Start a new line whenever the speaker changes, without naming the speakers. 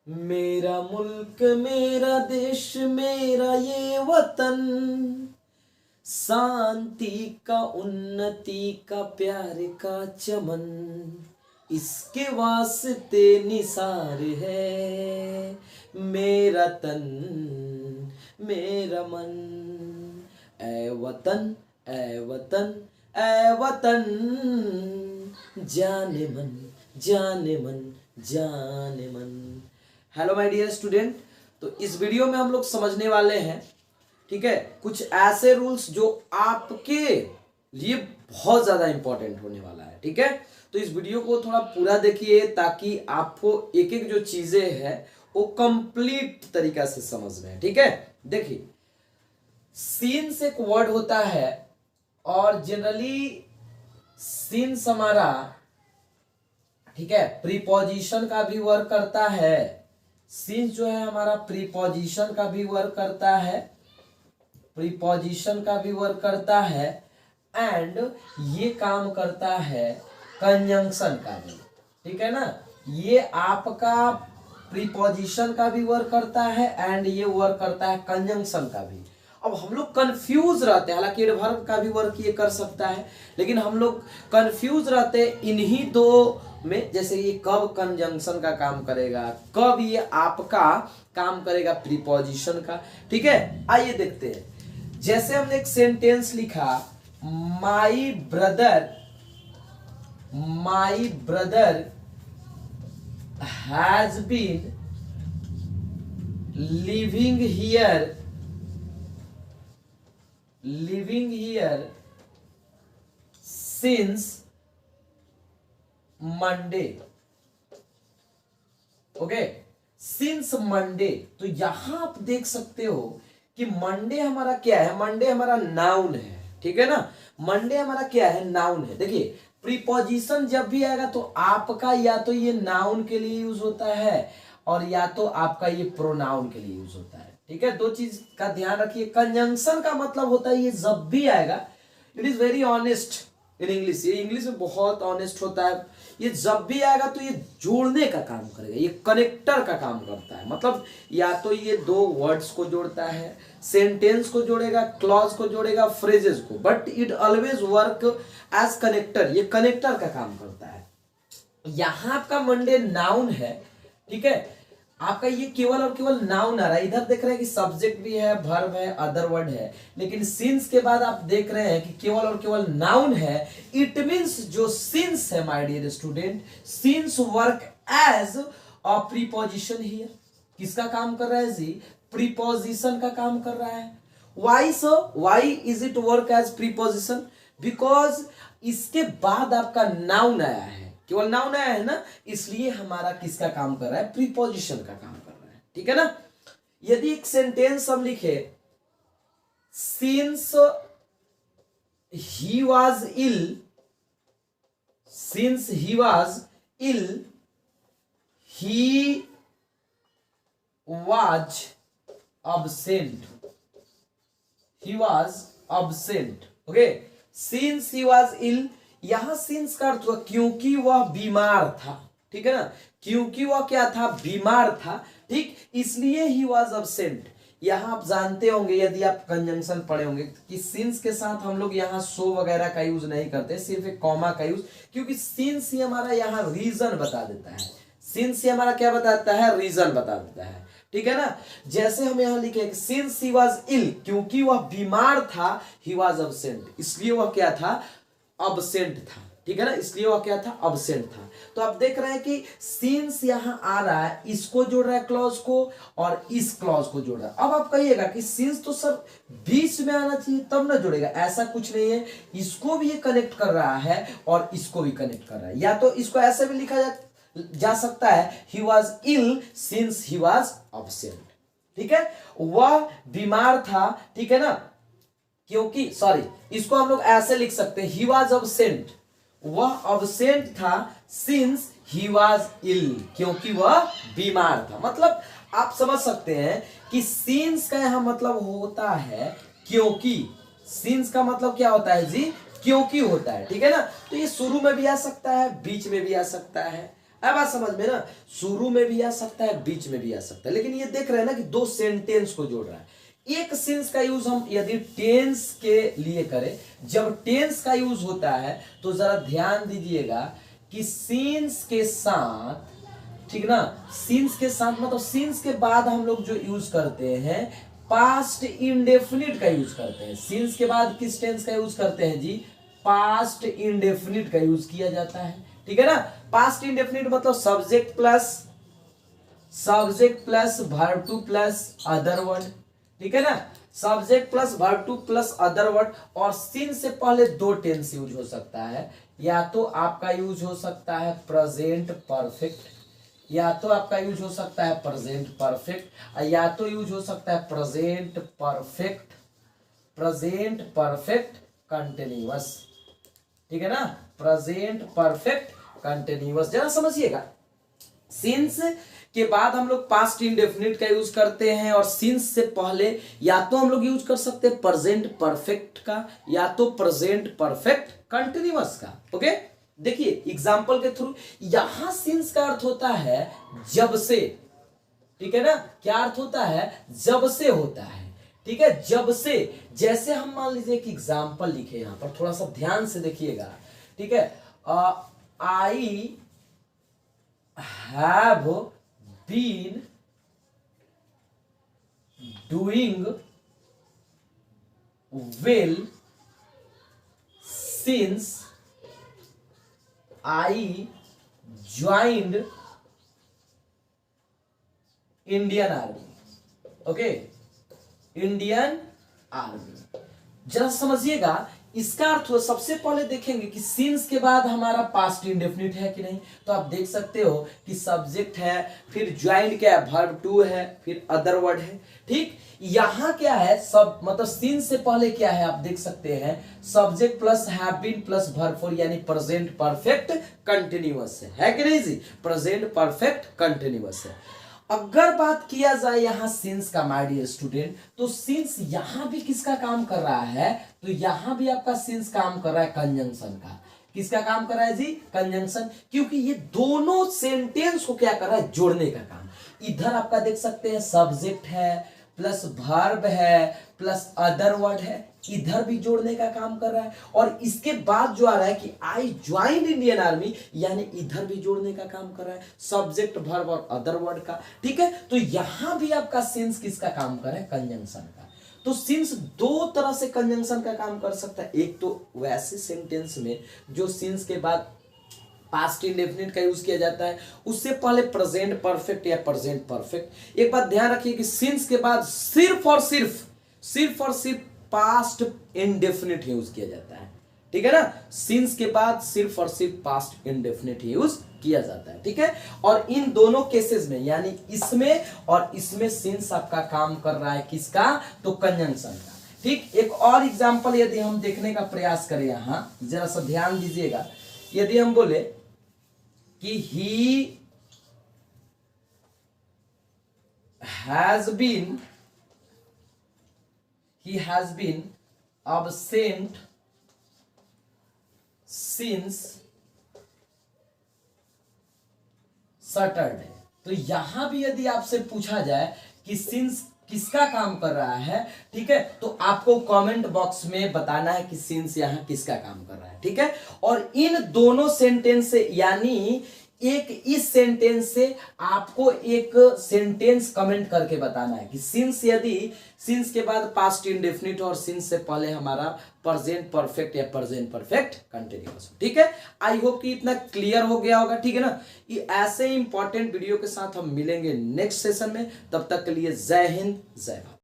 मेरा मुल्क मेरा देश मेरा ये वतन, शांति का उन्नति का प्यार का चमन, इसके वास्ते निसार है मेरा तन मेरा मन। ऐ वतन ऐ वतन ऐ वतन, जाने मन जाने मन जाने मन। हेलो माय डियर स्टूडेंट, तो इस वीडियो में हम लोग समझने वाले हैं, ठीक है, कुछ ऐसे रूल्स जो आपके लिए बहुत ज्यादा इंपॉर्टेंट होने वाला है। ठीक है, तो इस वीडियो को थोड़ा पूरा देखिए ताकि आपको एक एक जो चीजें हैं वो कंप्लीट तरीका से समझ में। ठीक है, देखिए सीन्स एक वर्ड होता है और जनरली सीन्स हमारा, ठीक है, प्रीपोजिशन का भी वर्क करता है। सीन्स जो है हमारा प्रीपोजिशन का भी वर्क करता है, प्रीपोजिशन का भी वर्क करता है एंड ये काम करता है कंजंक्शन का भी। ठीक है ना, ये आपका प्रीपोजिशन का भी वर्क करता है एंड ये वर्क करता है कंजंक्शन का भी। अब हम लोग कंफ्यूज रहते हैं, हालांकि एडवर्ब का भी वर्क ये कर सकता है, लेकिन हम लोग कंफ्यूज रहते हैं इन्हीं दो में, जैसे ये कब कंजंक्शन का काम करेगा, कब ये आपका काम करेगा प्रीपोजिशन का। ठीक है, आइए देखते हैं। जैसे हमने एक सेंटेंस लिखा, my brother has been living here since Monday. Okay, since Monday. तो यहां आप देख सकते हो कि मंडे हमारा क्या है, मंडे हमारा नाउन है। ठीक है ना, मंडे हमारा क्या है, नाउन है। देखिए प्रीपोजिशन जब भी आएगा तो आपका या तो ये नाउन के लिए यूज होता है और या तो आपका ये प्रोनाउन के लिए यूज होता है। ठीक है, दो चीज का ध्यान रखिए। कंजंक्शन का मतलब होता है ये जब भी आएगा, it is very honest in English, ये इंग्लिश में बहुत ऑनेस्ट होता है। ये जब भी आएगा तो ये जोड़ने का काम करेगा, ये कनेक्टर का काम करता है। मतलब या तो ये दो वर्ड्स को जोड़ता है, सेंटेंस को जोड़ेगा, क्लॉज को जोड़ेगा, फ्रेजेस को, but it always work as connector, ये कनेक्टर का काम करता है। यहां आपका मंडे नाउन है। ठीक है, आपका ये केवल और केवल नाउन आ रहा है। इधर देख रहे हैं कि सब्जेक्ट भी है, वर्ब है, अदर वर्ड है, लेकिन सिंस के बाद आप देख रहे हैं कि केवल और केवल नाउन है। इट मींस जो सिंस है my dear student, since work as a preposition here. किसका काम कर रहा है जी, प्रीपोजिशन का काम कर रहा है। Why so, why is it work as preposition, because इसके बाद आपका नाउन आया है, केवल नाउन आया है ना, इसलिए हमारा किसका काम कर रहा है, प्रीपोजिशन का काम कर रहा है। ठीक है ना, यदि एक सेंटेंस हम लिखे, since he was ill, since he was ill he was absent, he was absent। Okay, since he was ill, यहां सिंस का अर्थ हुआ क्योंकि वह बीमार था। ठीक है ना, क्योंकि वह क्या था, बीमार था। ठीक, इसलिए ही वाज अब्सेंट। यहां आप जानते होंगे, यदि आप कंजंक्शन पढ़े होंगे, कि सिंस के साथ हम लोग यहां सो वगैरह का यूज नहीं करते, सिर्फ एक कॉमा का यूज, क्योंकि सिंस ही हमारा यहां रीजन बता देता है। सिंस ही हमारा क्या बताता है, रीजन बता देता है। ठीक है ना, जैसे हम यहां लिखे सिंस ही वाज इल, क्योंकि वह बीमार था, ही वाज अब्सेंट, इसलिए वह क्या था, अब्सेंट था। ठीक है ना, इसलिए वह क्या था, अब्सेंट था। तो आप देख रहे हैं कि सिंस यहां आ रहा है, इसको जोड़ रहा है क्लॉज को और इस क्लॉज को जोड़ रहा है। अब आप कहिएगा कि सिंस तो सर बीच में आना चाहिए तब ना जोड़ेगा, ऐसा कुछ नहीं है। इसको भी ये कनेक्ट कर रहा है और इसको भी कनेक्ट कर रहा है। या तो इसको ऐसे भी लिखा जा सकता है, he was ill since he was absent. ठीक है, वह बीमार था, ठीक है ना, क्योंकि, सॉरी, इसको हम लोग ऐसे लिख सकते हैं, ही वॉज अब्सेंट, वह अब्सेंट था सिंस ही वॉज इल, क्योंकि वह बीमार था। मतलब आप समझ सकते हैं कि सिंस का यहां मतलब होता है क्योंकि। सिंस का मतलब क्या होता है जी, क्योंकि होता है। ठीक है ना, तो ये शुरू में भी आ सकता है, बीच में भी आ सकता है, है बात समझ में ना, शुरू में भी आ सकता है, बीच में भी आ सकता है, लेकिन ये देख रहे हैं ना कि दो सेंटेंस को जोड़ रहा है। एक सिंस का यूज हम यदि टेंस के लिए करें, जब टेंस का यूज होता है तो जरा ध्यान दीजिएगा कि सिंस के साथ, ठीक ना, सिंस के साथ मतलब सिंस के बाद हम लोग जो यूज करते हैं पास्ट इंडेफिनिट का यूज करते हैं। सिंस के बाद किस टेंस का यूज करते हैं जी, पास्ट इंडेफिनिट का यूज किया जाता है, ठीक है ना। पास्ट इंडेफिनिट मतलब subject plus verb two plus other word, ठीक है ना, subject plus verb two plus other word. और सिंस से पहले दो टेंस यूज हो सकता है, या तो आपका यूज हो सकता है प्रेजेंट परफेक्ट, या तो आपका यूज हो सकता है प्रेजेंट परफेक्ट, या तो यूज हो सकता है प्रेजेंट परफेक्ट कंटिन्यूअस, ठीक है ना, प्रेजेंट परफेक्ट कंटिन्यूअस। जरा समझिएगा, सिंस के बाद हम लोग पास्ट इंडेफिनिट का यूज करते हैं, और सिंस से पहले या तो हम लोग यूज कर सकते हैं प्रेजेंट परफेक्ट का, या तो प्रेजेंट परफेक्ट कंटिन्यूअस का। ओके, देखिए एग्जांपल के थ्रू, यहां सिंस का अर्थ होता है जब से, ठीक है ना, क्या अर्थ होता है, जब से होता है, ठीक है, जब से। जैसे हम मान लीजिए कि एग्जांपल लिखे यहां पर, थोड़ा सा ध्यान से देखिएगा, ठीक है, I have been doing well since I joined Indian army. Okay, Indian army. जरा समझिएगा, इसका अर्थ हो, सबसे पहले देखेंगे कि सिंस के बाद हमारा पास्ट इंडेफिनिट है कि नहीं। तो आप देख सकते हो कि सब्जेक्ट है, फिर ज्वाइंट क्या है, वर्ब टू है, फिर अदर वर्ड है, ठीक। यहां क्या है, सब मतलब सिंस से पहले क्या है, आप देख सकते हैं subject plus have been plus verb four, यानी प्रेजेंट परफेक्ट कंटिन्यूअस है कि नहीं जी, प्रेजेंट परफेक्ट कंटिन्यूअस है। अगर बात किया जाए यहां सिंस का माय डियर स्टूडेंट, तो सिंस यहां भी किसका काम कर रहा है, तो यहां भी आपका सिंस काम कर रहा है कंजंक्शन का। किसका काम कर रहा है जी, कंजंक्शन, क्योंकि ये दोनों सेंटेंस को क्या कर रहा है, जोड़ने का काम। इधर आपका देख सकते हैं सब्जेक्ट है प्लस वर्ब है प्लस अदर वर्ड है, इधर भी जोड़ने का काम कर रहा है। और इसके बाद जो आ रहा है कि आई ज्वाइंड इंडियन आर्मी, यानी इधर भी जोड़ने का काम कर रहा है, सब्जेक्ट वर्ब और अदर वर्ड का, ठीक है। तो यहां भी आपका सिंस किसका काम कर रहा है, कंजंक्शन का। तो सिंस दो तरह से कंजंक्शन का काम कर सकता है, एक तो वैसे सेंटेंस में जो सिंस के बाद पास्ट इंडेफिनिट का यूज किया जाता है, उससे पहले प्रेजेंट परफेक्ट या प्रेजेंट परफेक्ट। एक बात ध्यान रखिए कि सिंस के बाद सिर्फ और सिर्फ पास्ट इंडेफिनिट यूज किया जाता है, ठीक है ना। सिंस के बाद सिर्फ और सिर्फ पास्ट इंडेफिनिट यूज किया जाता है, ठीक है। और इन दोनों केसेस में, यानी इसमें और इसमें सिंस आपका काम कर रहा है किसका, तो कंजंक्शन का, ठीक। एक और एग्जांपल यदि हम देखने का प्रयास करें, यहां जरा सा ध्यान दीजिएगा, यदि हम बोले कि he has been absent since Saturday। तो यहां भी यदि आपसे पूछा जाए कि सिंस किसका काम कर रहा है, ठीक है, तो आपको कमेंट बॉक्स में बताना है कि सिंस यहां किसका काम कर रहा है, ठीक है। और इन दोनों सेंटेंस से, यानी एक इस सेंटेंस से आपको एक सेंटेंस कमेंट करके बताना है कि सिंस, यदि सिंस के बाद पास्ट इंडेफिनिट और सिंस से पहले हमारा प्रेजेंट परफेक्ट या प्रेजेंट परफेक्ट कंटिन्यूअस, ठीक है। आई होप कि इतना क्लियर हो गया होगा, ठीक है ना। ये ऐसे इंपॉर्टेंट वीडियो के साथ हम मिलेंगे नेक्स्ट सेशन में, तब तक के लिए जय हिंद जय भारत।